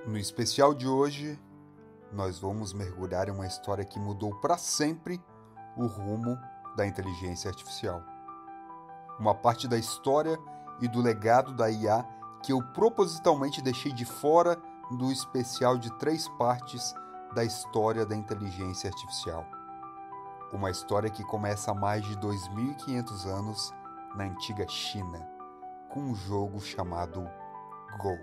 No especial de hoje, nós vamos mergulhar em uma história que mudou para sempre o rumo da inteligência artificial. Uma parte da história e do legado da IA que eu propositalmente deixei de fora do especial de 3 partes da história da inteligência artificial. Uma história que começa há mais de 2.500 anos na antiga China, com um jogo chamado Go.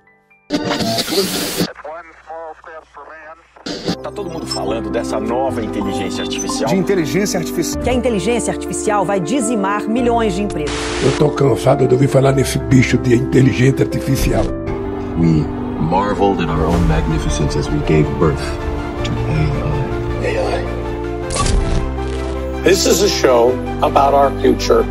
Tá todo mundo falando dessa nova inteligência artificial. De inteligência artificial. Que a inteligência artificial vai dizimar milhões de empregos. Eu tô cansado de ouvir falar nesse bicho de inteligência artificial. We marveled in our own magnificence as we gave birth to AI. This is a show about our future.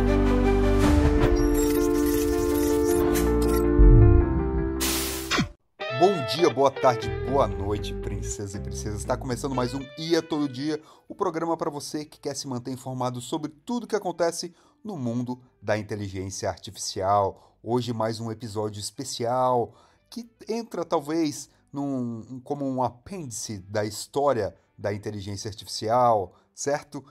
Bom dia, boa tarde, boa noite, princesas e princesas. Está começando mais um IA Todo Dia, o programa para você que quer se manter informado sobre tudo que acontece no mundo da inteligência artificial. Hoje mais um episódio especial que entra talvez como um apêndice da história da inteligência artificial, certo?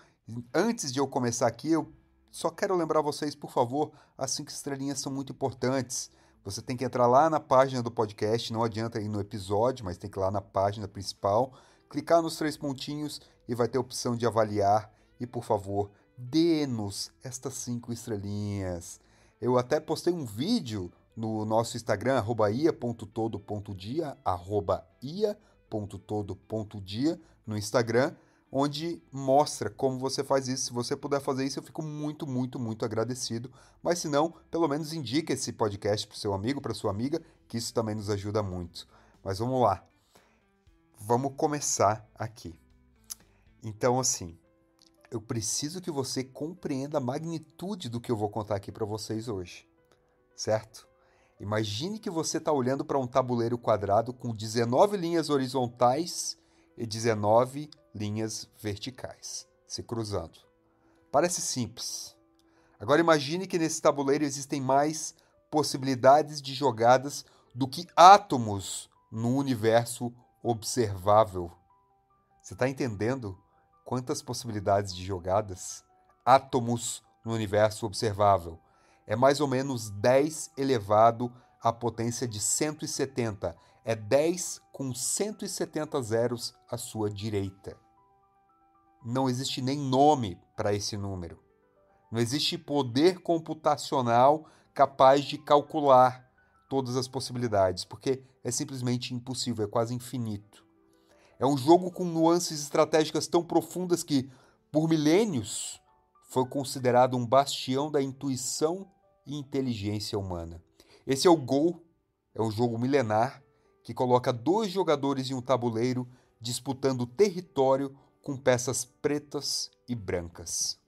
Antes de eu começar aqui, eu só quero lembrar vocês, por favor, as 5 estrelinhas são muito importantes. Você tem que entrar lá na página do podcast, não adianta ir no episódio, mas tem que ir lá na página principal, clicar nos 3 pontinhos e vai ter a opção de avaliar. E, por favor, dê-nos estas 5 estrelinhas. Eu até postei um vídeo no nosso Instagram, @ia.todo.dia, @ia.todo.dia no Instagram, onde mostra como você faz isso. Se você puder fazer isso, eu fico muito, muito, muito agradecido. Mas se não, pelo menos indique esse podcast para o seu amigo, para sua amiga, que isso também nos ajuda muito. Mas vamos lá. Vamos começar aqui. Então, assim, eu preciso que você compreenda a magnitude do que eu vou contar aqui para vocês hoje, certo? Imagine que você está olhando para um tabuleiro quadrado com 19 linhas horizontais e 19 linhas verticais, se cruzando. Parece simples. Agora imagine que nesse tabuleiro existem mais possibilidades de jogadas do que átomos no universo observável. Você está entendendo quantas possibilidades de jogadas? Átomos no universo observável. É mais ou menos 10 elevado à potência de 170. É 10 com 170 zeros à sua direita. Não existe nem nome para esse número. Não existe poder computacional capaz de calcular todas as possibilidades, porque é simplesmente impossível, é quase infinito. É um jogo com nuances estratégicas tão profundas que, por milênios, foi considerado um bastião da intuição e inteligência humana. Esse é o Go, é um jogo milenar que coloca 2 jogadores em um tabuleiro disputando território com peças pretas e brancas.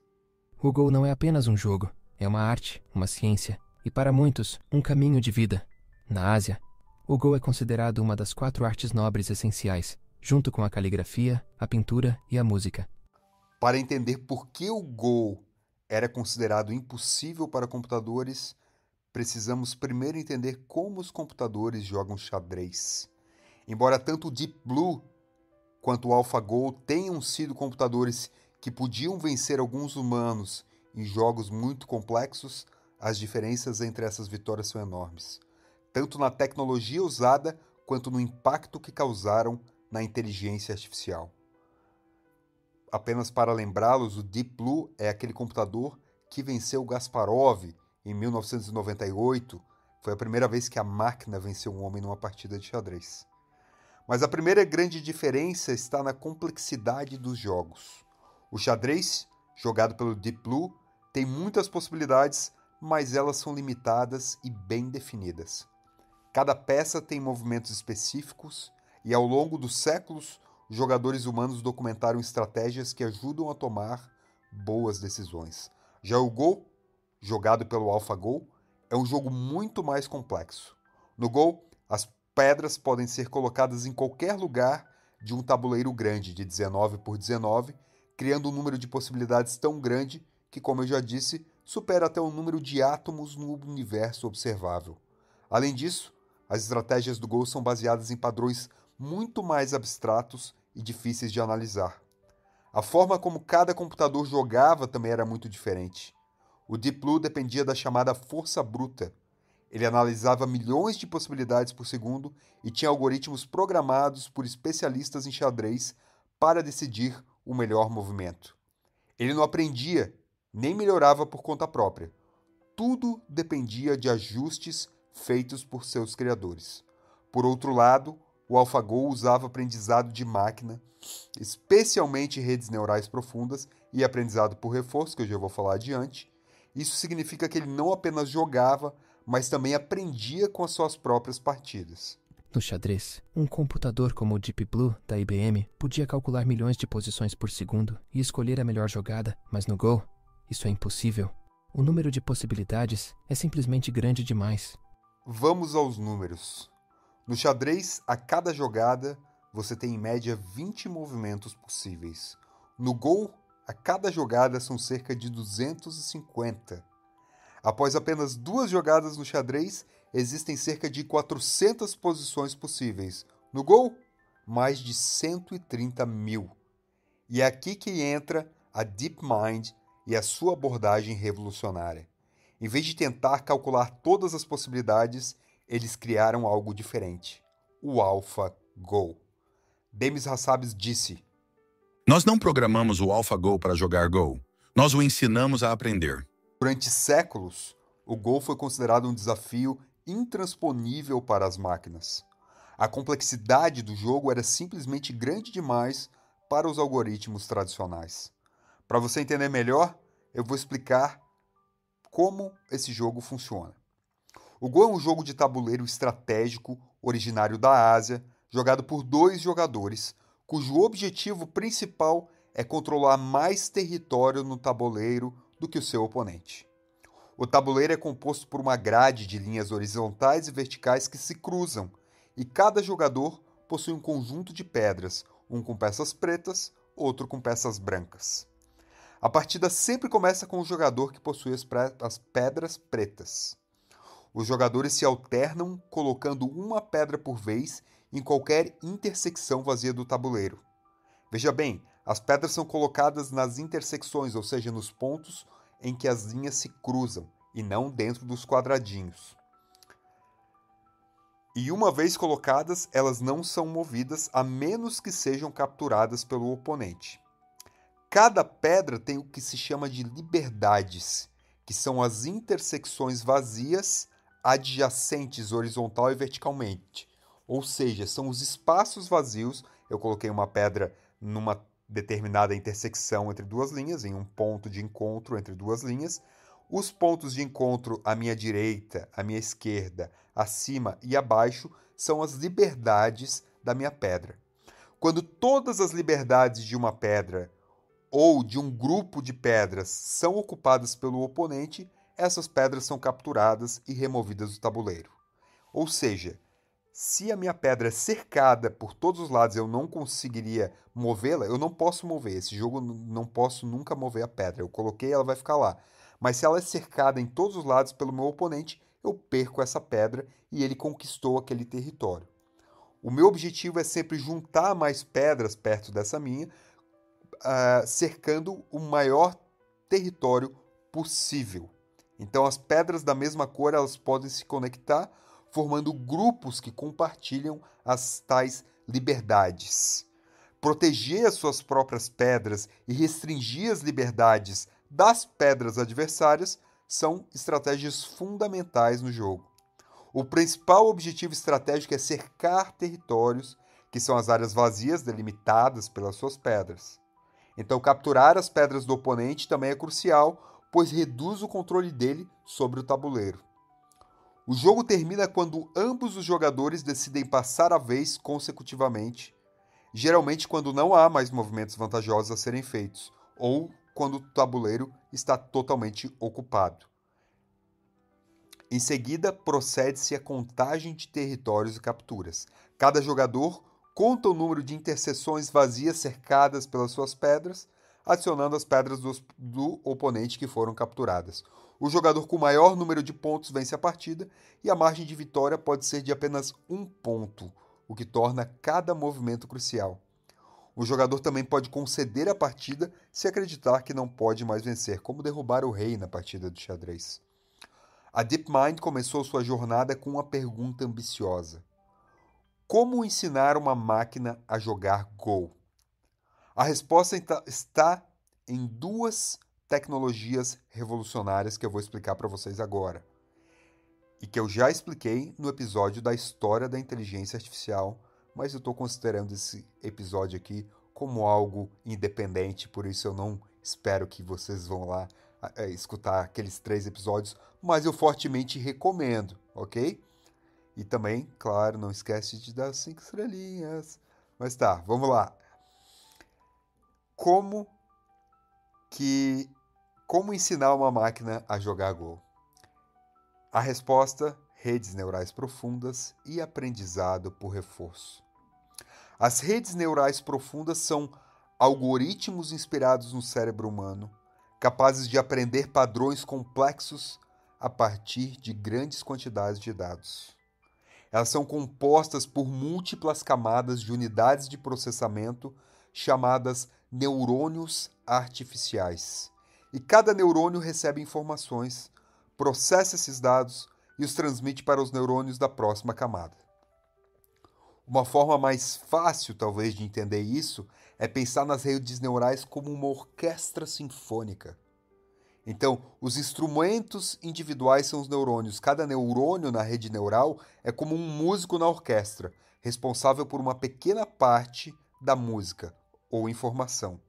O Go não é apenas um jogo, é uma arte, uma ciência e, para muitos, um caminho de vida. Na Ásia, o Go é considerado uma das 4 artes nobres essenciais, junto com a caligrafia, a pintura e a música. Para entender por que o Go era considerado impossível para computadores, precisamos primeiro entender como os computadores jogam xadrez. Embora tanto o Deep Blue quanto o AlphaGo tenham sido computadores que podiam vencer alguns humanos em jogos muito complexos, as diferenças entre essas vitórias são enormes, tanto na tecnologia usada quanto no impacto que causaram na inteligência artificial. Apenas para lembrá-los, o Deep Blue é aquele computador que venceu o Kasparov em 1998. Foi a primeira vez que a máquina venceu um homem numa partida de xadrez. Mas a primeira grande diferença está na complexidade dos jogos. O xadrez, jogado pelo Deep Blue, tem muitas possibilidades, mas elas são limitadas e bem definidas. Cada peça tem movimentos específicos e, ao longo dos séculos, os jogadores humanos documentaram estratégias que ajudam a tomar boas decisões. Já o Go, jogado pelo AlphaGo, é um jogo muito mais complexo. No Go, as pedras podem ser colocadas em qualquer lugar de um tabuleiro grande, de 19 por 19, criando um número de possibilidades tão grande que, como eu já disse, supera até o número de átomos no universo observável. Além disso, as estratégias do Go são baseadas em padrões muito mais abstratos e difíceis de analisar. A forma como cada computador jogava também era muito diferente. O Deep Blue dependia da chamada força bruta. Ele analisava milhões de possibilidades por segundo e tinha algoritmos programados por especialistas em xadrez para decidir o melhor movimento. Ele não aprendia, nem melhorava por conta própria. Tudo dependia de ajustes feitos por seus criadores. Por outro lado, o AlphaGo usava aprendizado de máquina, especialmente redes neurais profundas e aprendizado por reforço, que eu já vou falar adiante. Isso significa que ele não apenas jogava, mas também aprendia com as suas próprias partidas. No xadrez, um computador como o Deep Blue da IBM podia calcular milhões de posições por segundo e escolher a melhor jogada, mas no Go, isso é impossível. O número de possibilidades é simplesmente grande demais. Vamos aos números. No xadrez, a cada jogada, você tem em média 20 movimentos possíveis. No Go, a cada jogada são cerca de 250. Após apenas 2 jogadas no xadrez, existem cerca de 400 posições possíveis. No Go, mais de 130 mil. E é aqui que entra a DeepMind e a sua abordagem revolucionária. Em vez de tentar calcular todas as possibilidades, eles criaram algo diferente: o AlphaGo. Demis Hassabis disse: Nós não programamos o AlphaGo para jogar Go. Nós o ensinamos a aprender. Durante séculos, o Go foi considerado um desafio intransponível para as máquinas. A complexidade do jogo era simplesmente grande demais para os algoritmos tradicionais. Para você entender melhor, eu vou explicar como esse jogo funciona. O Go é um jogo de tabuleiro estratégico originário da Ásia, jogado por 2 jogadores, cujo objetivo principal é controlar mais território no tabuleiro do que o seu oponente. O tabuleiro é composto por uma grade de linhas horizontais e verticais que se cruzam, e cada jogador possui um conjunto de pedras, um com peças pretas, outro com peças brancas. A partida sempre começa com o jogador que possui as pedras pretas. Os jogadores se alternam colocando uma pedra por vez em qualquer intersecção vazia do tabuleiro. Veja bem, as pedras são colocadas nas intersecções, ou seja, nos pontos em que as linhas se cruzam, e não dentro dos quadradinhos. E uma vez colocadas, elas não são movidas a menos que sejam capturadas pelo oponente. Cada pedra tem o que se chama de liberdades, que são as intersecções vazias adjacentes horizontal e verticalmente. Ou seja, são os espaços vazios. Eu coloquei uma pedra numa determinada intersecção entre 2 linhas, em um ponto de encontro entre 2 linhas. Os pontos de encontro à minha direita, à minha esquerda, acima e abaixo são as liberdades da minha pedra. Quando todas as liberdades de uma pedra ou de um grupo de pedras são ocupadas pelo oponente, essas pedras são capturadas e removidas do tabuleiro. Ou seja, se a minha pedra é cercada por todos os lados e eu não conseguiria movê-la, eu não posso mover. Esse jogo não posso nunca mover a pedra. Eu coloquei, ela vai ficar lá. Mas se ela é cercada em todos os lados pelo meu oponente, eu perco essa pedra e ele conquistou aquele território. O meu objetivo é sempre juntar mais pedras perto dessa minha, cercando o maior território possível. Então as pedras da mesma cor elas podem se conectar, formando grupos que compartilham as tais liberdades. Proteger as suas próprias pedras e restringir as liberdades das pedras adversárias são estratégias fundamentais no jogo. O principal objetivo estratégico é cercar territórios, que são as áreas vazias delimitadas pelas suas pedras. Então, capturar as pedras do oponente também é crucial, pois reduz o controle dele sobre o tabuleiro. O jogo termina quando ambos os jogadores decidem passar a vez consecutivamente, geralmente quando não há mais movimentos vantajosos a serem feitos, ou quando o tabuleiro está totalmente ocupado. Em seguida, procede-se a contagem de territórios e capturas. Cada jogador conta o número de interseções vazias cercadas pelas suas pedras, adicionando as pedras do oponente que foram capturadas. O jogador com maior número de pontos vence a partida e a margem de vitória pode ser de apenas 1 ponto, o que torna cada movimento crucial. O jogador também pode conceder a partida se acreditar que não pode mais vencer, como derrubar o rei na partida de xadrez. A DeepMind começou sua jornada com uma pergunta ambiciosa: como ensinar uma máquina a jogar Go? A resposta está em duas tecnologias revolucionárias que eu vou explicar para vocês agora, e que eu já expliquei no episódio da história da inteligência artificial, mas eu estou considerando esse episódio aqui como algo independente, por isso eu não espero que vocês vão lá escutar aqueles 3 episódios, mas eu fortemente recomendo, ok? E também, claro, não esquece de dar 5 estrelinhas. Mas tá, vamos lá. Como ensinar uma máquina a jogar Go? A resposta: redes neurais profundas e aprendizado por reforço. As redes neurais profundas são algoritmos inspirados no cérebro humano, capazes de aprender padrões complexos a partir de grandes quantidades de dados. Elas são compostas por múltiplas camadas de unidades de processamento chamadas neurônios artificiais. E cada neurônio recebe informações, processa esses dados e os transmite para os neurônios da próxima camada. Uma forma mais fácil, talvez, de entender isso é pensar nas redes neurais como uma orquestra sinfônica. Então, os instrumentos individuais são os neurônios. Cada neurônio na rede neural é como um músico na orquestra, responsável por uma pequena parte da música ou informação.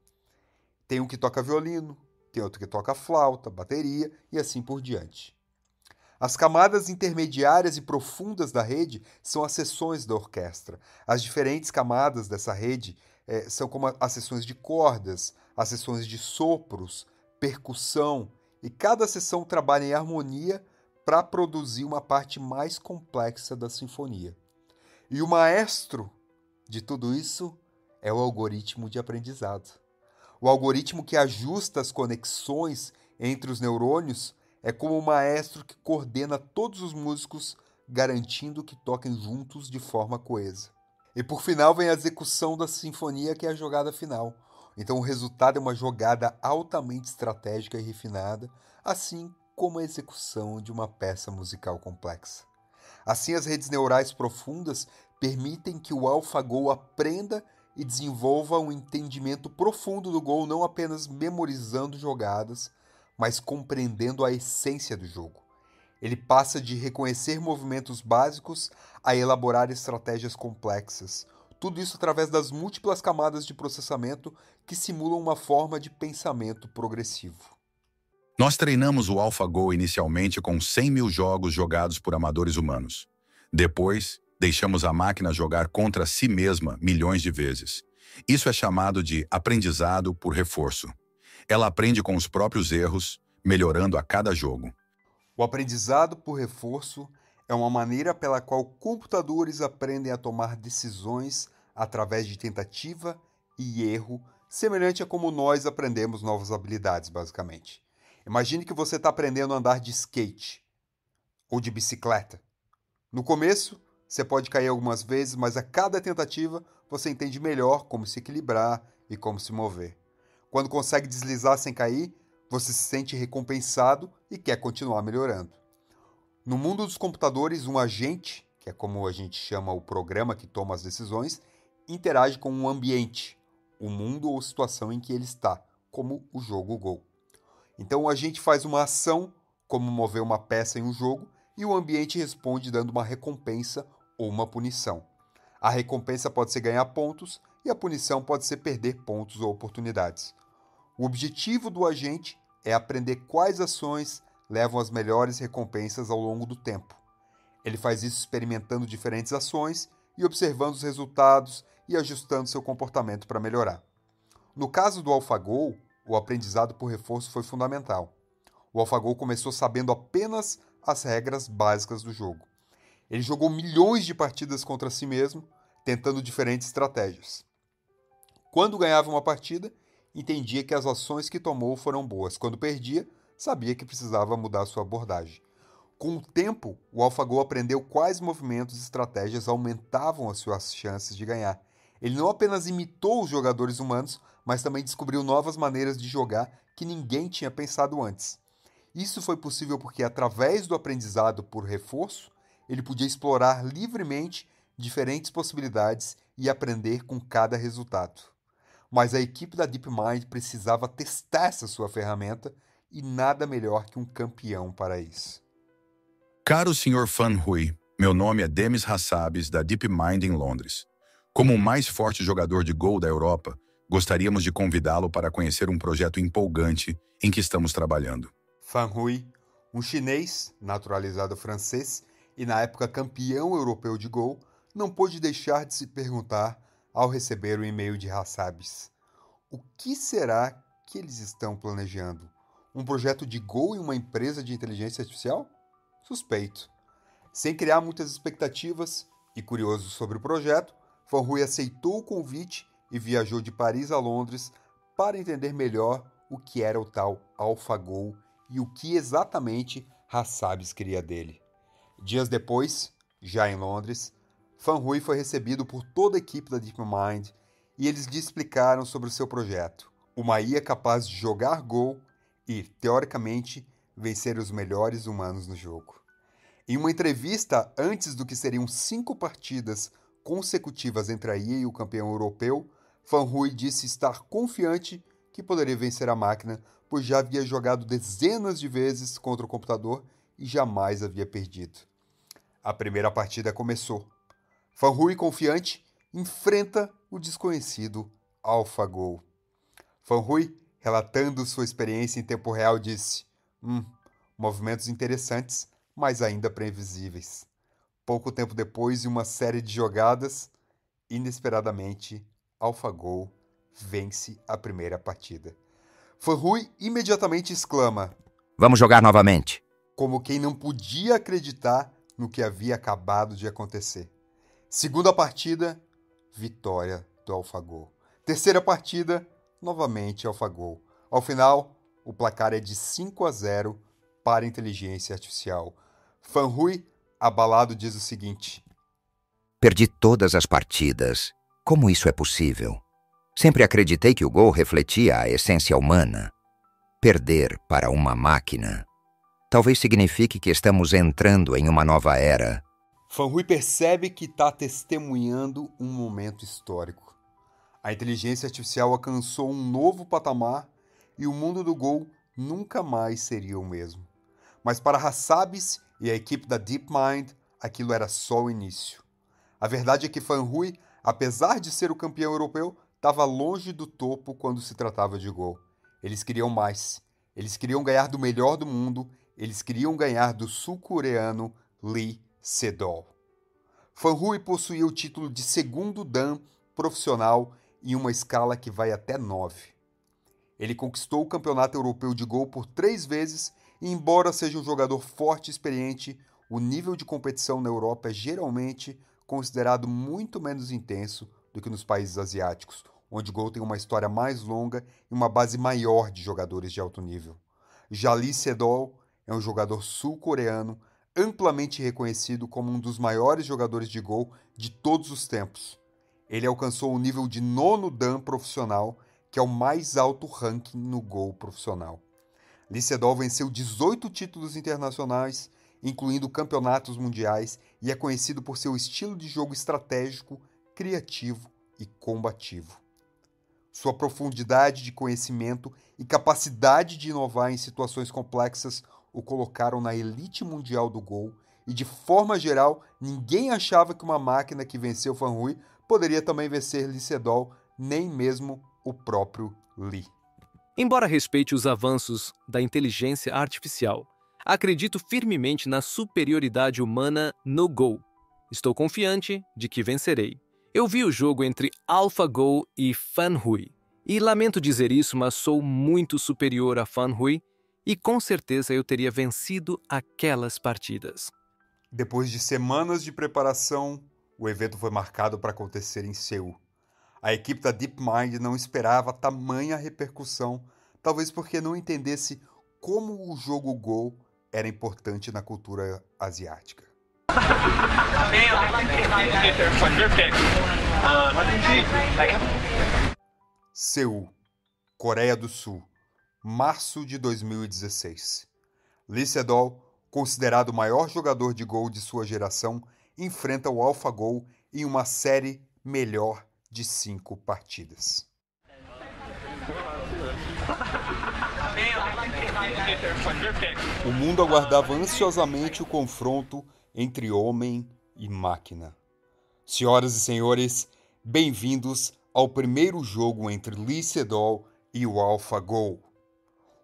Tem um que toca violino, tem outro que toca flauta, bateria e assim por diante. As camadas intermediárias e profundas da rede são as seções da orquestra. As diferentes camadas dessa rede são como as seções de cordas, as seções de sopros, percussão, e cada seção trabalha em harmonia para produzir uma parte mais complexa da sinfonia. E o maestro de tudo isso é o algoritmo de aprendizado. O algoritmo que ajusta as conexões entre os neurônios é como o maestro que coordena todos os músicos, garantindo que toquem juntos de forma coesa. E por final vem a execução da sinfonia, que é a jogada final. Então o resultado é uma jogada altamente estratégica e refinada, assim como a execução de uma peça musical complexa. Assim, as redes neurais profundas permitem que o AlphaGo aprenda e desenvolva um entendimento profundo do Go, não apenas memorizando jogadas, mas compreendendo a essência do jogo. Ele passa de reconhecer movimentos básicos a elaborar estratégias complexas. Tudo isso através das múltiplas camadas de processamento que simulam uma forma de pensamento progressivo. Nós treinamos o AlphaGo inicialmente com 100 mil jogos jogados por amadores humanos. Depois, deixamos a máquina jogar contra si mesma milhões de vezes. Isso é chamado de aprendizado por reforço. Ela aprende com os próprios erros, melhorando a cada jogo. O aprendizado por reforço é uma maneira pela qual computadores aprendem a tomar decisões através de tentativa e erro, semelhante a como nós aprendemos novas habilidades, basicamente. Imagine que você está aprendendo a andar de skate ou de bicicleta. No começo, você pode cair algumas vezes, mas a cada tentativa você entende melhor como se equilibrar e como se mover. Quando consegue deslizar sem cair, você se sente recompensado e quer continuar melhorando. No mundo dos computadores, um agente, que é como a gente chama o programa que toma as decisões, interage com um ambiente, o mundo ou situação em que ele está, como o jogo Go. Então o agente faz uma ação, como mover uma peça em um jogo, e o ambiente responde dando uma recompensa ou uma punição. A recompensa pode ser ganhar pontos e a punição pode ser perder pontos ou oportunidades. O objetivo do agente é aprender quais ações levam às melhores recompensas ao longo do tempo. Ele faz isso experimentando diferentes ações e observando os resultados e ajustando seu comportamento para melhorar. No caso do AlphaGo, o aprendizado por reforço foi fundamental. O AlphaGo começou sabendo apenas as regras básicas do jogo. Ele jogou milhões de partidas contra si mesmo, tentando diferentes estratégias. Quando ganhava uma partida, entendia que as ações que tomou foram boas. Quando perdia, sabia que precisava mudar sua abordagem. Com o tempo, o AlphaGo aprendeu quais movimentos e estratégias aumentavam as suas chances de ganhar. Ele não apenas imitou os jogadores humanos, mas também descobriu novas maneiras de jogar que ninguém tinha pensado antes. Isso foi possível porque, através do aprendizado por reforço, ele podia explorar livremente diferentes possibilidades e aprender com cada resultado. Mas a equipe da DeepMind precisava testar essa sua ferramenta e nada melhor que um campeão para isso. Caro Sr. Fan Hui, meu nome é Demis Hassabis, da DeepMind em Londres. Como o mais forte jogador de Go da Europa, gostaríamos de convidá-lo para conhecer um projeto empolgante em que estamos trabalhando. Fan Hui, um chinês naturalizado francês e na época campeão europeu de Go, não pôde deixar de se perguntar ao receber o e-mail de Hassabis. O que será que eles estão planejando? Um projeto de Go em uma empresa de inteligência artificial? Suspeito. Sem criar muitas expectativas e curioso sobre o projeto, Fan Hui aceitou o convite e viajou de Paris a Londres para entender melhor o que era o tal AlphaGo e o que exatamente Hassabis queria dele. Dias depois, já em Londres, Fan Hui foi recebido por toda a equipe da DeepMind e eles lhe explicaram sobre o seu projeto, uma IA capaz de jogar Go e, teoricamente, vencer os melhores humanos no jogo. Em uma entrevista antes do que seriam 5 partidas consecutivas entre a IA e o campeão europeu, Fan Hui disse estar confiante que poderia vencer a máquina, pois já havia jogado dezenas de vezes contra o computador e jamais havia perdido. A primeira partida começou. Fan Hui, confiante, enfrenta o desconhecido AlphaGo. Fan Hui, relatando sua experiência em tempo real, disse: movimentos interessantes, mas ainda previsíveis. Pouco tempo depois de uma série de jogadas, inesperadamente, AlphaGo vence a primeira partida. Fan Hui imediatamente exclama: "Vamos jogar novamente." Como quem não podia acreditar no que havia acabado de acontecer. Segunda partida, vitória do AlphaGo. Terceira partida, novamente AlphaGo. Ao final, o placar é de 5-0 para a inteligência artificial. Fan Hui, abalado, diz o seguinte: "Perdi todas as partidas. Como isso é possível? Sempre acreditei que o Go refletia a essência humana. Perder para uma máquina talvez signifique que estamos entrando em uma nova era." Fan Hui percebe que está testemunhando um momento histórico. A inteligência artificial alcançou um novo patamar e o mundo do Go nunca mais seria o mesmo. Mas para Hassabis e a equipe da DeepMind, aquilo era só o início. A verdade é que Fan Hui, apesar de ser o campeão europeu, estava longe do topo quando se tratava de Go. Eles queriam mais. Eles queriam ganhar do melhor do mundo. Eles queriam ganhar do sul-coreano Lee Sedol. Fan Hui possuía o título de segundo Dan profissional em uma escala que vai até 9. Ele conquistou o campeonato europeu de Go por 3 vezes e, embora seja um jogador forte e experiente, o nível de competição na Europa é geralmente considerado muito menos intenso do que nos países asiáticos, onde Go tem uma história mais longa e uma base maior de jogadores de alto nível. Já Lee Sedol é um jogador sul-coreano amplamente reconhecido como um dos maiores jogadores de Go de todos os tempos. Ele alcançou o nível de 9º Dan profissional, que é o mais alto ranking no Go profissional. Lee Sedol venceu 18 títulos internacionais, incluindo campeonatos mundiais, e é conhecido por seu estilo de jogo estratégico, criativo e combativo. Sua profundidade de conhecimento e capacidade de inovar em situações complexas o colocaram na elite mundial do Go, e de forma geral, ninguém achava que uma máquina que venceu Fan Hui poderia também vencer Lee Sedol, nem mesmo o próprio Lee. Embora respeite os avanços da inteligência artificial, acredito firmemente na superioridade humana no Go. Estou confiante de que vencerei. Eu vi o jogo entre AlphaGo e Fan Hui, e lamento dizer isso, mas sou muito superior a Fan Hui, e com certeza eu teria vencido aquelas partidas. Depois de semanas de preparação, o evento foi marcado para acontecer em Seul. A equipe da DeepMind não esperava tamanha repercussão, talvez porque não entendesse como o jogo Go era importante na cultura asiática. Seul, Coreia do Sul, março de 2016. Lee Sedol, considerado o maior jogador de Go de sua geração, enfrenta o AlphaGo em uma série melhor de 5 partidas. O mundo aguardava ansiosamente o confronto entre homem e máquina. Senhoras e senhores, bem-vindos ao primeiro jogo entre Lee Sedol e o AlphaGo.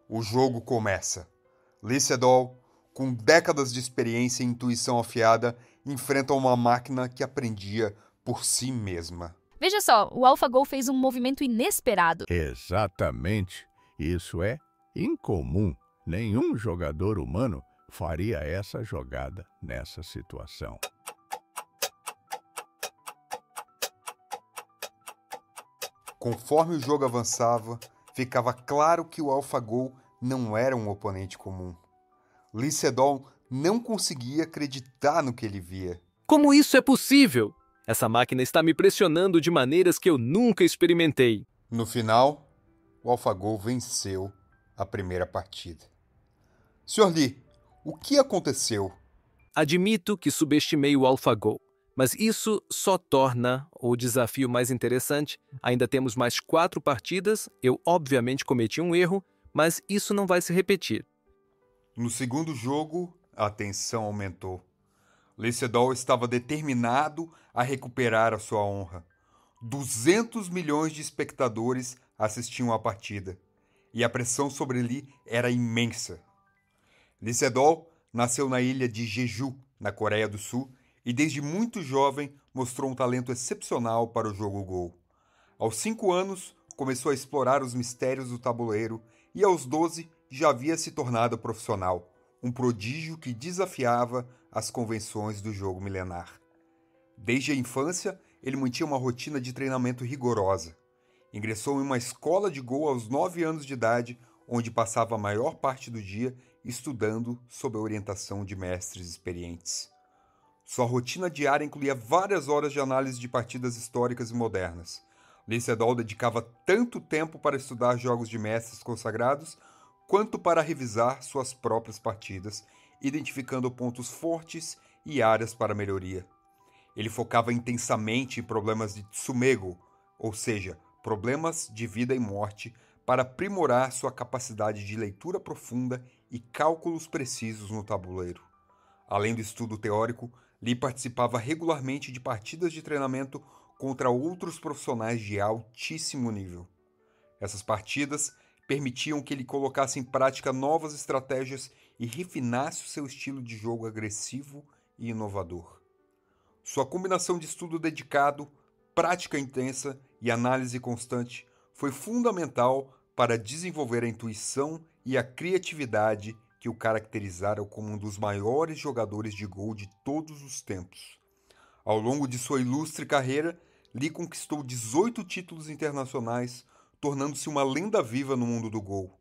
O jogo começa. Lee Sedol, com décadas de experiência e intuição afiada, enfrenta uma máquina que aprendia por si mesma. Veja só, o AlphaGo fez um movimento inesperado. Exatamente. Isso é incomum. Nenhum jogador humano faria essa jogada nessa situação. Conforme o jogo avançava, ficava claro que o AlphaGo não era um oponente comum. Lee Sedol não conseguia acreditar no que ele via. Como isso é possível? Essa máquina está me pressionando de maneiras que eu nunca experimentei. No final, o AlphaGo venceu a primeira partida. Sr. Lee, o que aconteceu? Admito que subestimei o AlphaGo, mas isso só torna o desafio mais interessante. Ainda temos mais 4 partidas, eu obviamente cometi um erro, mas isso não vai se repetir. No segundo jogo, a tensão aumentou. Lee Sedol estava determinado a recuperar a sua honra. 200 milhões de espectadores assistiam à partida, e a pressão sobre Lee era imensa. Lee Sedol nasceu na ilha de Jeju, na Coreia do Sul, e desde muito jovem mostrou um talento excepcional para o jogo Go. Aos 5 anos, começou a explorar os mistérios do tabuleiro e aos 12 já havia se tornado profissional, um prodígio que desafiava as convenções do jogo milenar. Desde a infância, ele mantinha uma rotina de treinamento rigorosa. Ingressou em uma escola de Go aos 9 anos de idade, onde passava a maior parte do dia estudando sob a orientação de mestres experientes. Sua rotina diária incluía várias horas de análise de partidas históricas e modernas. Lee Sedol dedicava tanto tempo para estudar jogos de mestres consagrados, quanto para revisar suas próprias partidas, identificando pontos fortes e áreas para melhoria. Ele focava intensamente em problemas de tsumego, ou seja, problemas de vida e morte, para aprimorar sua capacidade de leitura profunda e cálculos precisos no tabuleiro. Além do estudo teórico, Lee participava regularmente de partidas de treinamento contra outros profissionais de altíssimo nível. Essas partidas permitiam que ele colocasse em prática novas estratégias e refinasse o seu estilo de jogo agressivo e inovador. Sua combinação de estudo dedicado, prática intensa e análise constante foi fundamental para desenvolver a intuição e a criatividade que o caracterizaram como um dos maiores jogadores de Go de todos os tempos. Ao longo de sua ilustre carreira, Lee conquistou 18 títulos internacionais, tornando-se uma lenda viva no mundo do Go.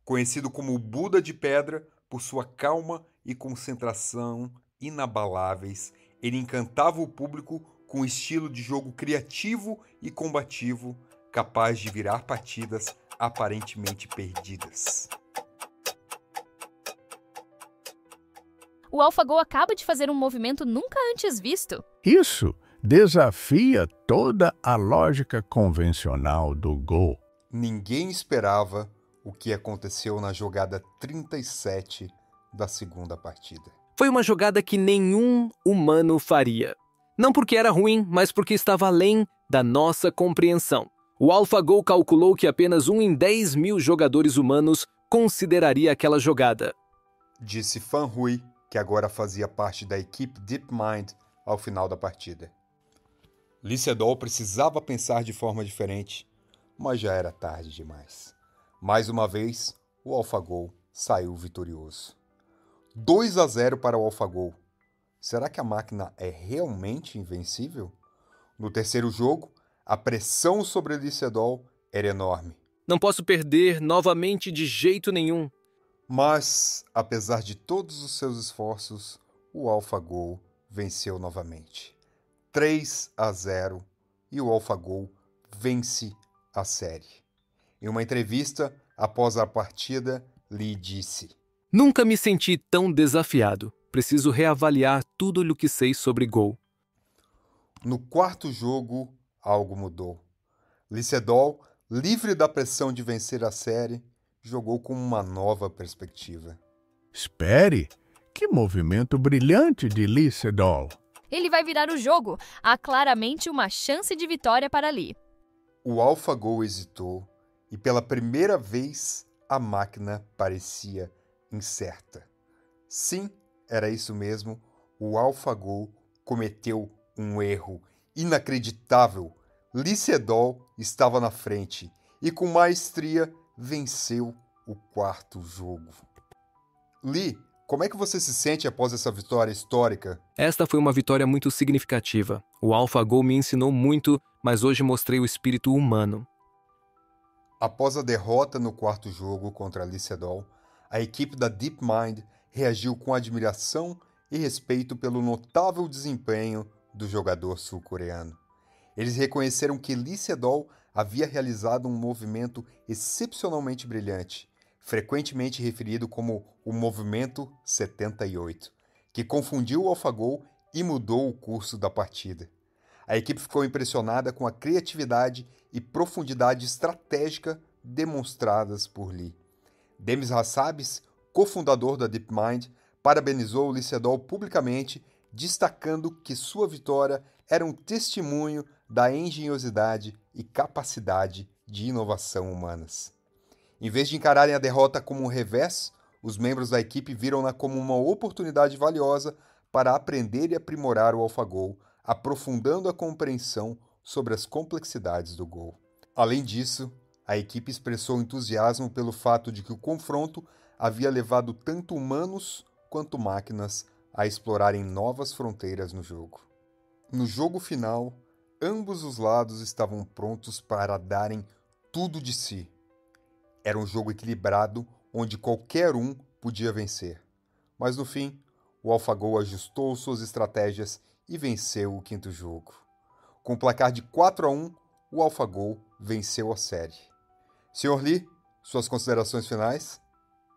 Conhecido como o Buda de Pedra por sua calma e concentração inabaláveis, ele encantava o público com um estilo de jogo criativo e combativo, capaz de virar partidas aparentemente perdidas. O AlphaGo acaba de fazer um movimento nunca antes visto. Isso desafia toda a lógica convencional do Go. Ninguém esperava o que aconteceu na jogada 37 da segunda partida. Foi uma jogada que nenhum humano faria. Não porque era ruim, mas porque estava além da nossa compreensão. O AlphaGo calculou que apenas 1 em 10 mil jogadores humanos consideraria aquela jogada. Disse Fan Hui, que agora fazia parte da equipe DeepMind ao final da partida. Lee Sedol precisava pensar de forma diferente, mas já era tarde demais. Mais uma vez, o AlphaGo saiu vitorioso. 2-0 para o AlphaGo. Será que a máquina é realmente invencível? No terceiro jogo, a pressão sobre Lee Sedol era enorme. Não posso perder novamente de jeito nenhum. Mas, apesar de todos os seus esforços, o AlphaGo venceu novamente. 3-0 e o AlphaGo vence a série. Em uma entrevista, após a partida, Lee disse: Nunca me senti tão desafiado. Preciso reavaliar tudo o que sei sobre Go. No quarto jogo, algo mudou. Lee Sedol, livre da pressão de vencer a série, jogou com uma nova perspectiva. Espere! Que movimento brilhante de Lee Sedol! Ele vai virar o jogo. Há claramente uma chance de vitória para Lee. O AlphaGo hesitou e pela primeira vez a máquina parecia incerta. Sim, era isso mesmo. O AlphaGo cometeu um erro inacreditável. Lee Sedol estava na frente e com maestria venceu o quarto jogo. Lee, como é que você se sente após essa vitória histórica? Esta foi uma vitória muito significativa. O AlphaGo me ensinou muito, mas hoje mostrei o espírito humano. Após a derrota no quarto jogo contra Lee Sedol, a equipe da DeepMind reagiu com admiração e respeito pelo notável desempenho do jogador sul-coreano. Eles reconheceram que Lee Sedol havia realizado um movimento excepcionalmente brilhante, frequentemente referido como o Movimento 78, que confundiu o AlphaGo e mudou o curso da partida. A equipe ficou impressionada com a criatividade e profundidade estratégica demonstradas por Lee. Demis Hassabis, cofundador da DeepMind, parabenizou Lee Sedol publicamente, destacando que sua vitória era um testemunho da engenhosidade e capacidade de inovação humanas. Em vez de encararem a derrota como um revés, os membros da equipe viram-na como uma oportunidade valiosa para aprender e aprimorar o AlphaGo, aprofundando a compreensão sobre as complexidades do Go. Além disso, a equipe expressou entusiasmo pelo fato de que o confronto havia levado tanto humanos quanto máquinas a explorarem novas fronteiras no jogo. No jogo final, ambos os lados estavam prontos para darem tudo de si. Era um jogo equilibrado, onde qualquer um podia vencer. Mas no fim, o AlphaGo ajustou suas estratégias e venceu o quinto jogo. Com o placar de 4-1, o AlphaGo venceu a série. Sr. Lee, suas considerações finais?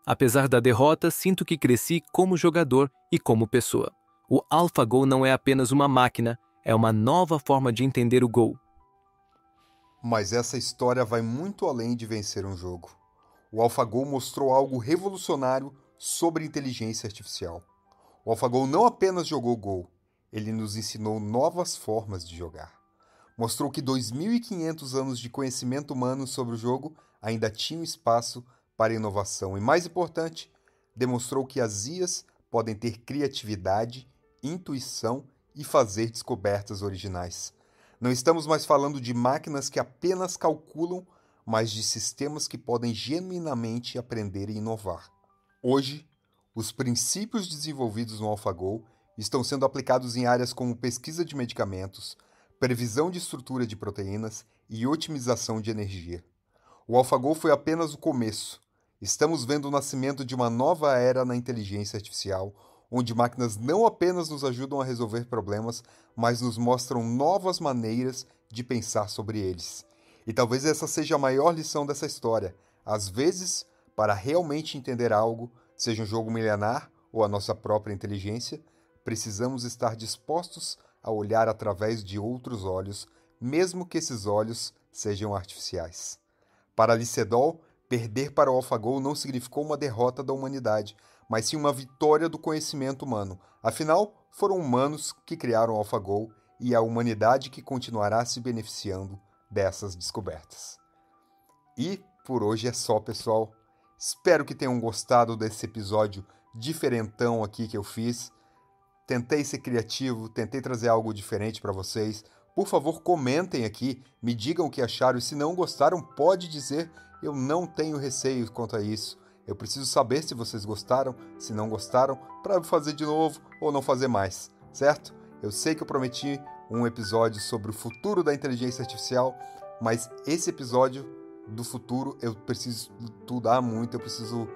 Apesar da derrota, sinto que cresci como jogador e como pessoa. O AlphaGo não é apenas uma máquina, é uma nova forma de entender o Go. Mas essa história vai muito além de vencer um jogo. O AlphaGo mostrou algo revolucionário sobre inteligência artificial. O AlphaGo não apenas jogou Go, ele nos ensinou novas formas de jogar. Mostrou que 2.500 anos de conhecimento humano sobre o jogo ainda tinham espaço para inovação e, mais importante, demonstrou que as IAs podem ter criatividade, intuição e fazer descobertas originais. Não estamos mais falando de máquinas que apenas calculam, mas de sistemas que podem genuinamente aprender e inovar. Hoje, os princípios desenvolvidos no AlphaGo estão sendo aplicados em áreas como pesquisa de medicamentos, previsão de estrutura de proteínas e otimização de energia. O AlphaGo foi apenas o começo. Estamos vendo o nascimento de uma nova era na inteligência artificial, onde máquinas não apenas nos ajudam a resolver problemas, mas nos mostram novas maneiras de pensar sobre eles. E talvez essa seja a maior lição dessa história. Às vezes, para realmente entender algo, seja um jogo milenar ou a nossa própria inteligência, precisamos estar dispostos a olhar através de outros olhos, mesmo que esses olhos sejam artificiais. Para Lee Sedol, perder para o AlphaGo não significou uma derrota da humanidade, mas sim uma vitória do conhecimento humano. Afinal, foram humanos que criaram o AlphaGo e a humanidade que continuará se beneficiando dessas descobertas. E por hoje é só, pessoal. Espero que tenham gostado desse episódio diferentão aqui que eu fiz. Tentei ser criativo, tentei trazer algo diferente para vocês. Por favor, comentem aqui, me digam o que acharam e se não gostaram, pode dizer, eu não tenho receio quanto a isso. Eu preciso saber se vocês gostaram, se não gostaram, para fazer de novo ou não fazer mais, certo? Eu sei que eu prometi um episódio sobre o futuro da inteligência artificial, mas esse episódio do futuro eu preciso estudar muito, eu preciso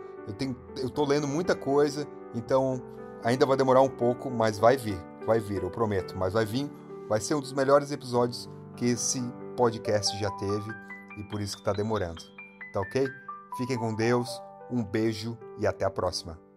Eu tô lendo muita coisa, então ainda vai demorar um pouco, mas vai vir, eu prometo. Mas vai vir, vai ser um dos melhores episódios que esse podcast já teve e por isso que tá demorando. Tá ok? Fiquem com Deus, um beijo e até a próxima.